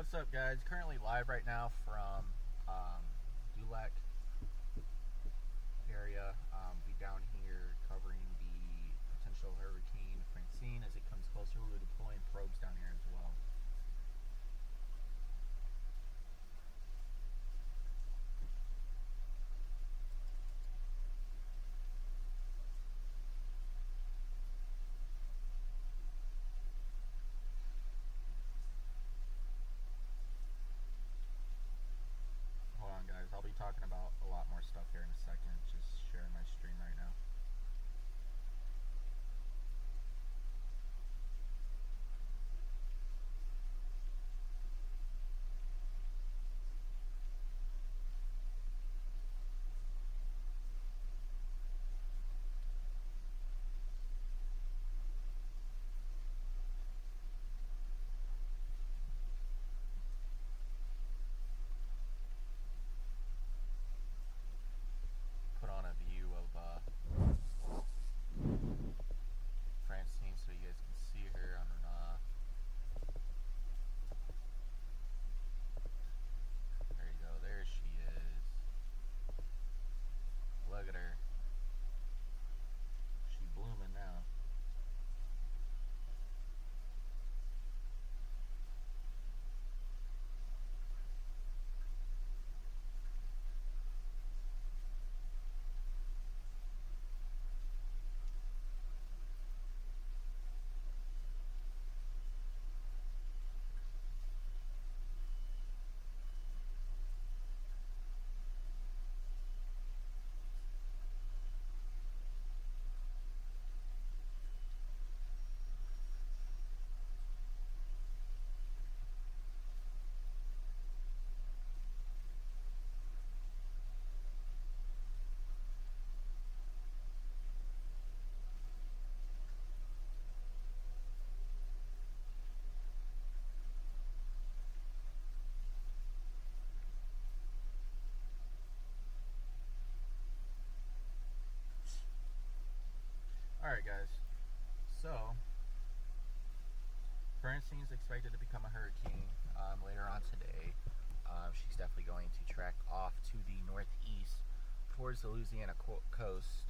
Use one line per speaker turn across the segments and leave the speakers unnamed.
What's up, guys? Currently live right now from Dulac area. Be down here covering the potential hurricane Francine as it comes closer. We're deploying probes down here as well. Hold on, guys. I'll be talking about a lot more stuff here in a second. Just sharing my screen right now. Put on a view of Francine so you guys can see her on there you go. There she is. Look at her. She blooming now. Alright, guys. So, Francine is expected to become a hurricane later on today. She's definitely going to track off to the northeast towards the Louisiana coast.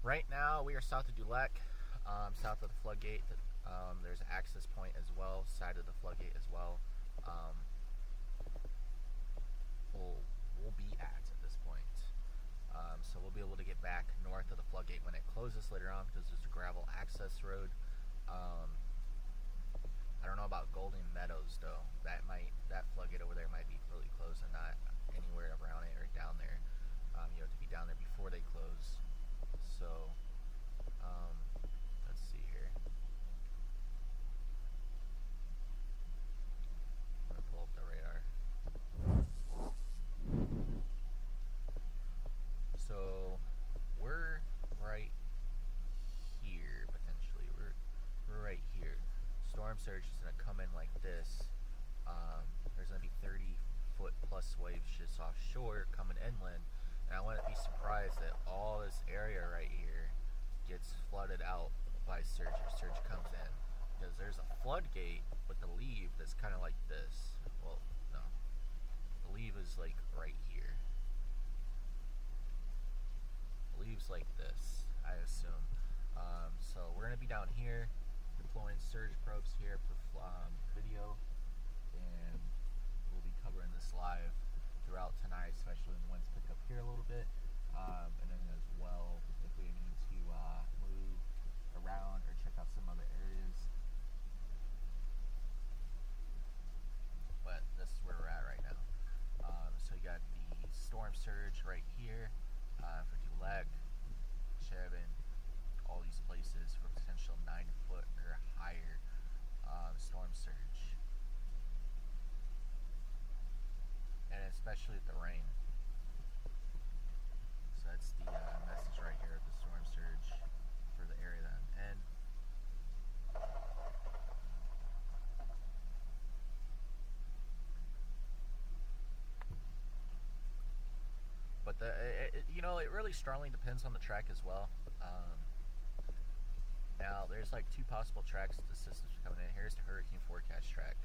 Right now, we are south of Dulac, south of the floodgate. There's an access point as well, side of the floodgate as well. We'll be at this point. So we'll be able to get back north of the floodgate when it closes later on because there's a gravel access road. I don't know about Golden Meadows though. That floodgate over there might be really close and not anywhere around it or down there. You have to be down there before they close. So let's see here. I'm gonna pull up the radar. So we're right here potentially. We're right here. Storm surge is gonna come in like this. There's gonna be 30-foot plus waves just offshore coming inland, and I wouldn't be surprised that all this area right here gets flooded out by surge if surge comes in, because there's a floodgate with the leave that's kind of like this. Well, no, the leave is like right here. Leaves like this, I assume. So we're gonna be down here deploying surge probes here for video, and we'll be covering this live throughout tonight, especially when the winds pick up here a little bit, and then as well if we need to move around or check out some other areas. But this is where we're at right now. So you got the storm surge right here for Dulac, Chevin, all these places for potential 9-foot or higher storm surge, and especially with the rain. So that's the message right here of the storm surge for the area that I'm in. But it really strongly depends on the track as well. Now, there's like two possible tracks that the system's coming in. Here's the hurricane forecast track.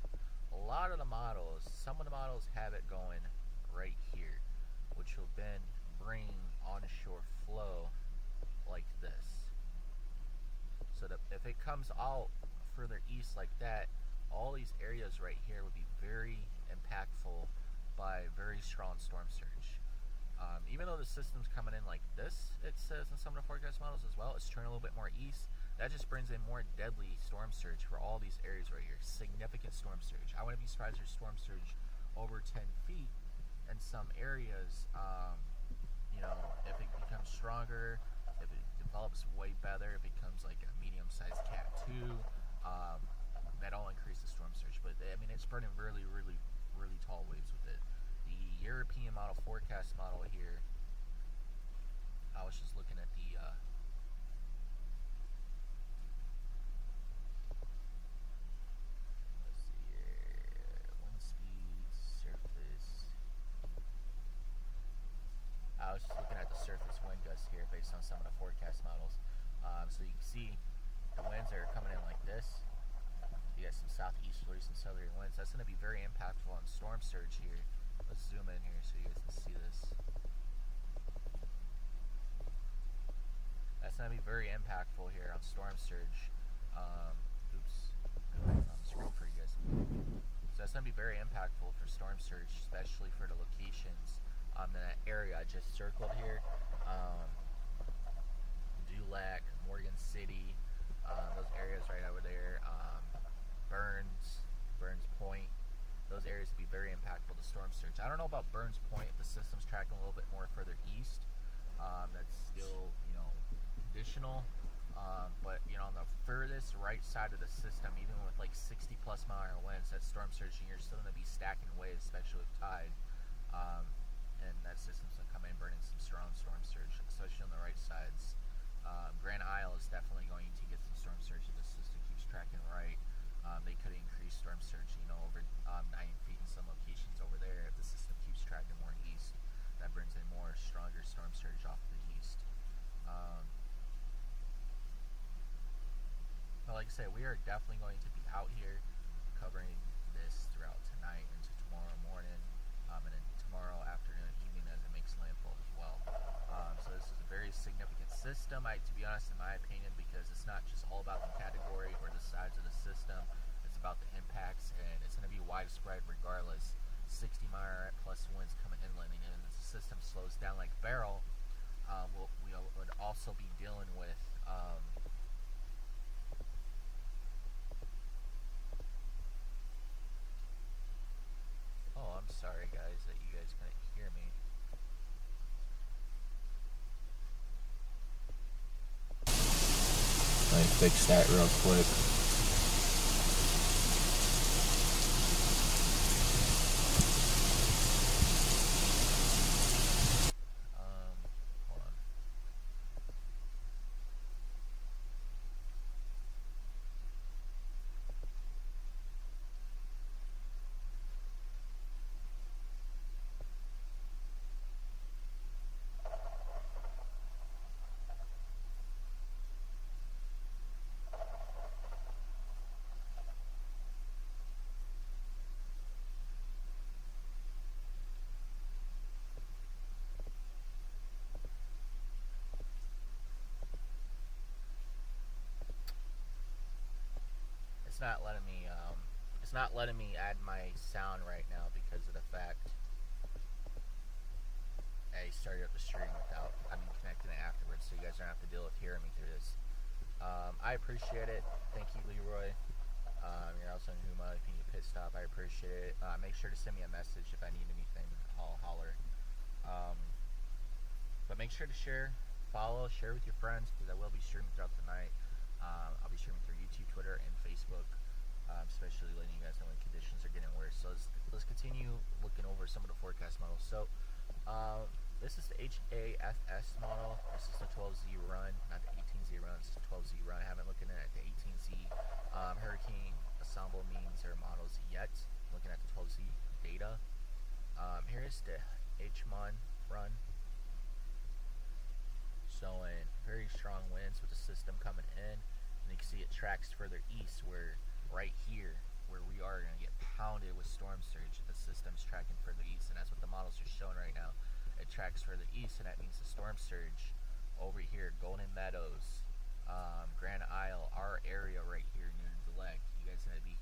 A lot of the models, some of the models have it going right here, which will then bring onshore flow like this. So that if it comes out further east like that, all these areas right here would be very impactful by very strong storm surge. Even though the system's coming in like this, it says in some of the forecast models as well, it's turning a little bit more east. That just brings in more deadly storm surge for all these areas right here. Significant storm surge. I wouldn't be surprised if there's storm surge over 10 feet in some areas. If it becomes stronger, if it develops way better, it becomes like a medium-sized Cat 2. That'll increase the storm surge. But I mean, it's spreading really, really, really tall waves with it. The European model forecast model here, I was just looking at the let's see here, wind speed, surface. I was just looking at the surface wind gusts here based on some of the forecast models. So you can see the winds are coming in like this. You got some southeasterly, some southerly winds. That's going to be very impactful on storm surge here. Let's zoom in here so you guys can see this. That's going to be very impactful here on storm surge. Oops, on the screen for you guys. So that's going to be very impactful for storm surge, especially for the locations in that area I just circled here. Dulac, Morgan City, those areas right over there. Burns Point, those areas would be very impactful to storm surge. I don't know about Burns Point if the system's tracking a little bit more further east. That's still, conditional. But on the furthest right side of the system, even with like 60+ mile-an-hour winds, that storm surge, you're still going to be stacking waves, especially with tide. And that system's going to come in burning some strong storm surge, especially on the right sides. Grand Isle is definitely going to get some storm surge if the system keeps tracking right. They could increase storm surge, over 9 feet in some locations over there if the system keeps tracking more east. That brings in more stronger storm surge off the east. But like I said, we are definitely going to be out here covering this throughout tonight into tomorrow morning, and then tomorrow afternoon, evening as it makes landfall as well. So this is a very significant system, to be honest, in my opinion, because it's not just all about the category or the size of the system. It's about the impacts, and it's going to be widespread regardless. 60 mile plus winds coming inland, and if the system slows down like Beryl, we would also be dealing with I'm sorry guys that you guys couldn't hear me.
Let me fix that real quick.
Hold on. It's not letting me add my sound right now because of the fact I started up the stream without connecting it afterwards, so you guys don't have to deal with hearing me through this. I appreciate it. Thank you, Leroy. You're also in Huma. If you need a pit stop, I appreciate it. Make sure to send me a message if I need anything. I'll holler. But make sure to share with your friends, because I will be streaming throughout the night. I'll be streaming through YouTube, Twitter, and Facebook, especially letting you guys know when conditions are getting worse. So let's continue looking over some of the forecast models. So this is the HAFS model. This is the 12Z run, not the 18Z run. This is the 12Z run. I haven't looked at the 18Z hurricane ensemble means or models yet. I'm looking at the 12Z data. Here's the HMON run, showing very strong winds with the system coming in. And you can see it tracks further east, where right here, where we are going to get pounded with storm surge. The system's tracking further east, and that's what the models are showing right now. It tracks further east, and that means the storm surge over here, Golden Meadows, Grand Isle, our area right here near Dulac. You guys got to be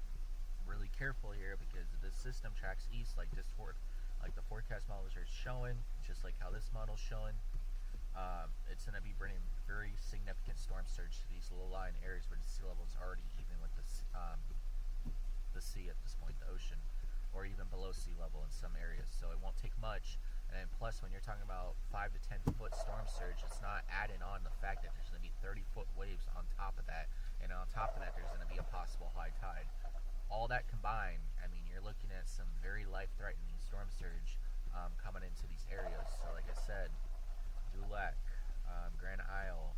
really careful here because this system tracks east like this like the forecast models are showing, just like how this model's showing. It's going to be bringing very significant storm surge to these low-lying areas where the sea level is already even with the sea at this point, the ocean, or even below sea level in some areas. So it won't take much. And then plus, when you're talking about 5 to 10 foot storm surge, it's not adding on the fact that there's going to be 30-foot waves on top of that, and on top of that, there's going to be a possible high tide. All that combined, I mean, you're looking at some very life-threatening storm surge coming into these areas. So, like I said, Dulac, Grand Isle,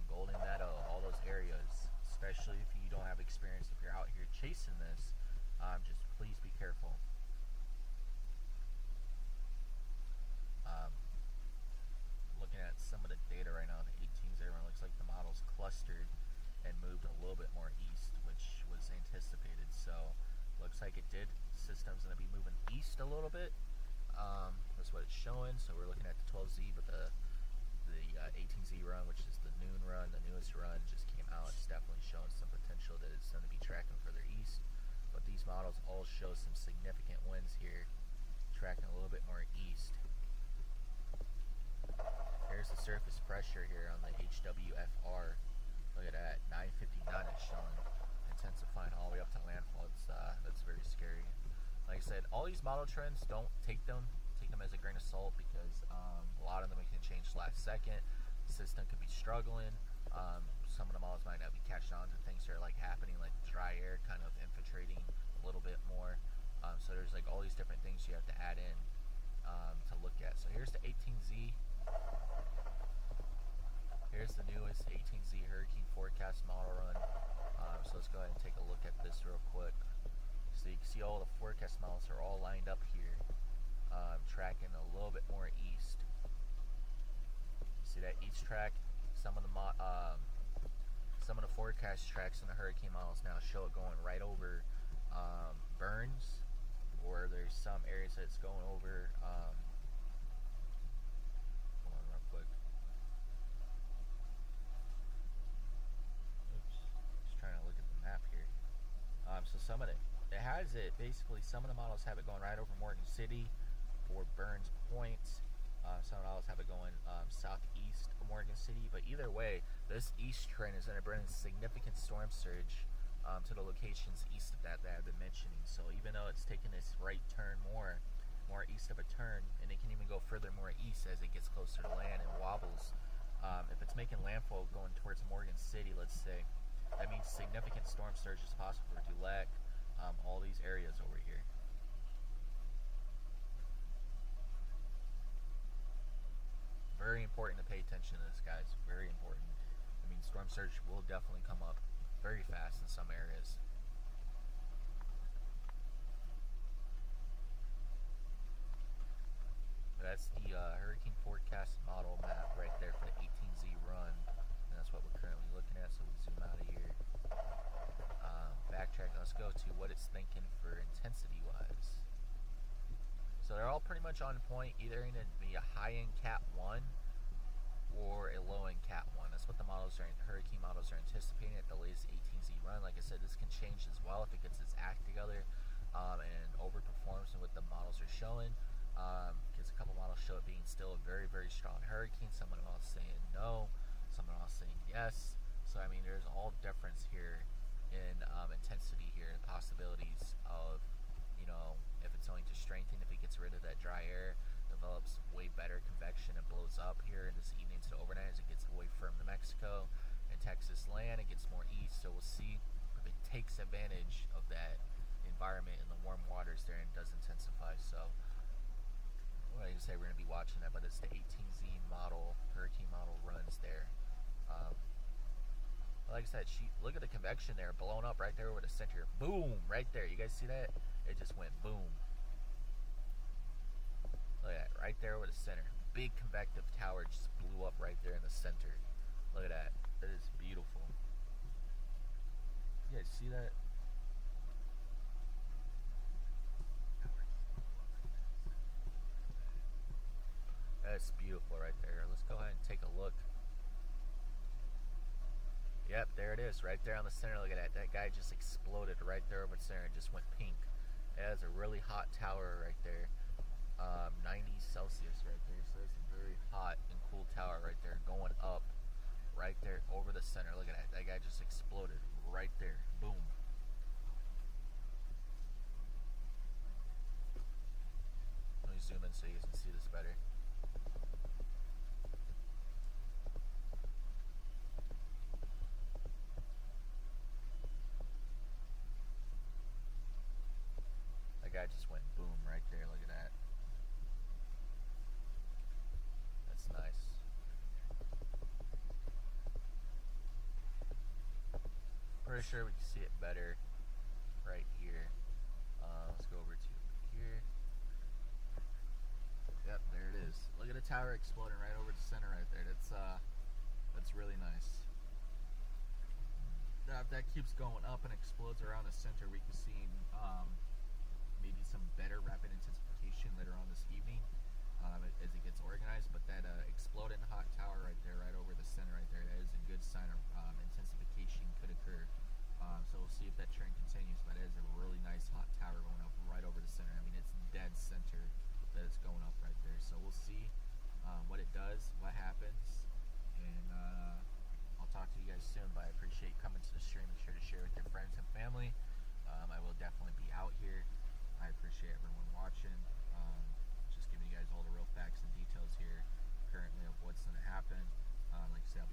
Golden Meadow, all those areas, especially if you don't have experience, if you're out here chasing this, just please be careful. Looking at some of the data right now, the 18s, everyone looks like the model's clustered and moved a little bit more east, which was anticipated. So, looks like it did. System's going to be moving east a little bit. That's what it's showing. So we're looking at the 12Z, but the 18Z run, which is the noon run, the newest run, just came out. It's definitely showing some potential that it's going to be tracking further east. But these models all show some significant winds here, tracking a little bit more east. Here's the surface pressure here on the HWFR. Look at that, 959 is showing, intensifying all the way up to landfall. That's very scary. Like I said, all these model trends, don't take them as a grain of salt because a lot of them can change last second. The system could be struggling. Some of the models might not be catching on to things that are like happening, like dry air kind of infiltrating a little bit more. So there's like all these different things you have to add in to look at. So here's the 18Z. Here's the newest 18Z hurricane forecast model run. So let's go ahead and take a look at this real quick. So you can see all the forecast models are all lined up here, tracking a little bit more east. You see that each track, some of the forecast tracks in the hurricane models now show it going right over Burns, or there's some areas that it's going over. Hold on real quick. Oops, just trying to look at the map here. So some of it has it basically. Some of the models have it going right over Morgan City or Burns Point. Some models have it going southeast of Morgan City. But either way, this east trend is going to bring significant storm surge to the locations east of that I've been mentioning. So even though it's taking this right turn more east of a turn, and it can even go further more east as it gets closer to land and wobbles. If it's making landfall going towards Morgan City, let's say, that means significant storm surge is possible for Dulac, all these areas over here. Very important to pay attention to this, guys. Very important. I mean, storm surge will definitely come up very fast in some areas. That's the hurricane forecast model map right there for the 18Z run. And that's what we're currently looking at, so we'll zoom out of here. Backtrack, let's go to what it's thinking for intensity-wise. So they're all pretty much on point, either going to be a high-end Cat 1 or a low-end Cat 1. That's what the hurricane models are anticipating at the latest 18Z run. Like I said, this can change as well if it gets its act together and overperforms what the models are showing. Because a couple models show it being still a very, very strong hurricane. Some of them all saying no, some of them all saying yes. So I mean, there's all difference here in intensity here, and possibilities of, if it's going to strengthen, if it gets rid of that dry air, develops way better convection, and blows up here in this evening to the overnight as it gets away from New Mexico and Texas land. It gets more east, so we'll see if it takes advantage of that environment in the warm waters there and does intensify. So like I say, we're going to be watching that, but it's the 18Z model, hurricane model runs there. Like I said, look at the convection there, blowing up right there over the center. Boom! Right there. You guys see that? It just went boom. Look at that, right there over the center. Big convective tower just blew up right there in the center. Look at that. That is beautiful. You guys see that? That's beautiful right there. Let's go ahead and take a look. Yep, there it is, right there on the center. Look at that. That guy just exploded right there over the center and just went pink. That is a really hot tower right there. 90 Celsius right there. So it's a very hot and cool tower right there going up right there over the center. Look at that. That guy just exploded right there. Boom. Let me zoom in so you guys can see this better. That guy just went boom right there. Look at that. That's nice. Pretty sure we can see it better right here. Let's go over to here. Yep, there it is. Look at the tower exploding right over the center right there. That's really nice. Now, if that keeps going up and explodes around the center, we can see maybe some better rapid intensification later on this evening as it gets organized. But that exploding hot tower right there, right over the center right there, that is a good sign of intensification could occur. So we'll see if that trend continues. But it is a really nice hot tower going up right over the center. I mean, it's dead center that it's going up right there. So we'll see what it does, what happens, and I'll talk to you guys soon. But I appreciate coming to the stream. Make sure to share with your friends and family. I will definitely be out here. I appreciate everyone watching. Just giving you guys all the real facts and details here currently of what's going to happen. Like I said,